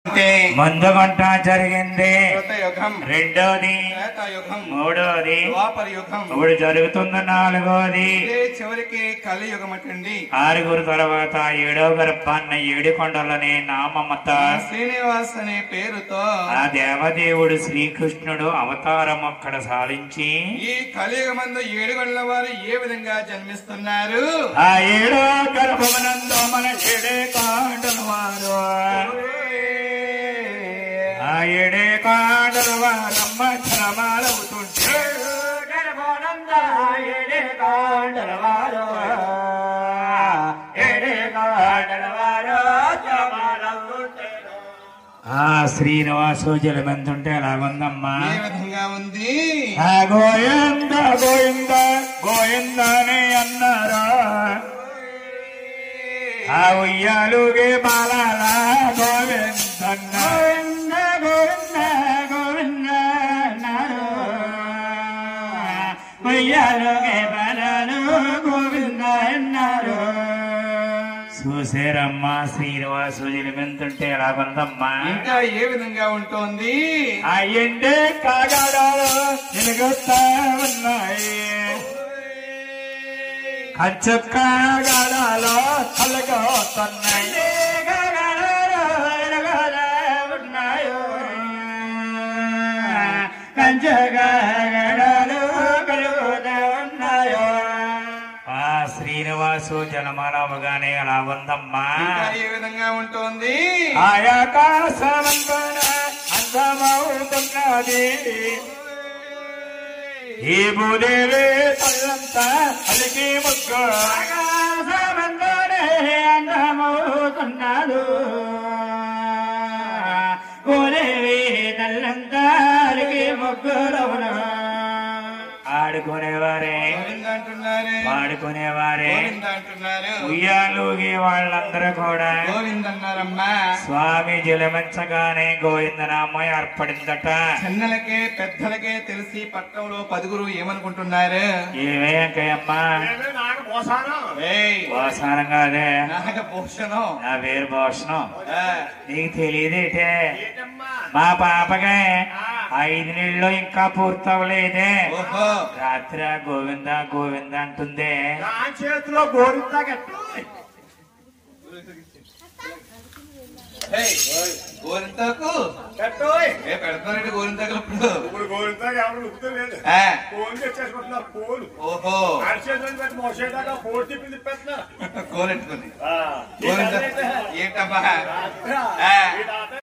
ముందు గంట జరిగింది, రెండోది, మూడోది, ఇప్పుడు జరుగుతున్న నాలుగోది, చివరికి కలియుగం అటండి. ఆరుగురు తర్వాత ఏడో గర్భాన్న ఏడుకొండలనే నామమత శ్రీనివాస్ అనే పేరుతో ఆ దేవదేవుడు శ్రీకృష్ణుడు అవతారం అక్కడ సాధించి ఈ కలియుగమందు 7 గంటల వారు ఏ విధంగా జన్మిస్తున్నారు? ఆ ఏడో గర్భమునందు మన ఏడే కాండల వారు ఆ ఏడే కాండల వారమ్మ క్షమాలవుతుంటే ఏడే కాండల వారు ఏడే కాండల వారు ఆ శ్రీనివాసు జలమంతుంటే అలాగుందమ్మా. ఏ విధంగా ఉంది? ఆ గోవింద గోవింద గోవింద అని అన్నారా, ఆ ఉయ్యాలుగే బాలాల గోవిందన్న గోవింద గోవింద అన్నారు, ఉయ్యాలుగే బాలాలు గోవింద అన్నారు. చూసారమ్మా శ్రీనివాసు జలమెంతుంటే ఎలాగుందమ్మా. ఇంకా ఏ విధంగా ఉంటుంది? ఆ ఎండే కాగాడాలు నిలుగుతా ఉన్నాయి, కంచు కాగాడాలు కలుగుతున్నాయి, కంచు కాగాడాలు కలుగుతా ఉన్నాయో. ఆ శ్రీనివాసు జలమానవగానే అలా ఉందమ్మా. ఇంకా ఏ విధంగా ఉంటుంది? ఆకాశమంతన అందమవుతున్నది, ఈ భూదేవి తల్లంతా అలికి ముగ్గు ఆకాశమంతనే అందమవుతున్నాడు, భూదేవి తల్లంతా అలికి ముగ్గురవును. ఆడుకునేవారే పాడుకునేవారే ఉయ్యాలుగి వాళ్ళందరూ కూడా గోవిందన్నారమ్మా. స్వామి జలమంచగానే గోవిందనామం ఏర్పడిందట. చిన్నలకే పెద్దలకే తెలిసి పట్టణంలో 10 ఏమనుకుంటున్నారు? ఏమేంకయ్యమ్మా భోషణం కాదే, నాగభూషణం. నా పేరు భోషణం. నీకు తెలియదేటే, మా పాపగా 5 నెలలు ఇంకా పూర్తవలేదే, రాత్రి గోవింద గోవింద అంటుంది. చేతిలో గోరిందా గోరింతాకు పెడతారండి. గోరింతాకులు ఇప్పుడు గోరింతాకు ఎవరు ఉప్పుతలేదు, ఫోన్ తెచ్చేసుకుంటున్నారు. ఫోన్ ఓహో అరిచేతులు పెట్టి మోసేదాకా ఫోన్ తిప్పిస్తున్నారు. కోలెట్టుకుని ఏంటమ్మా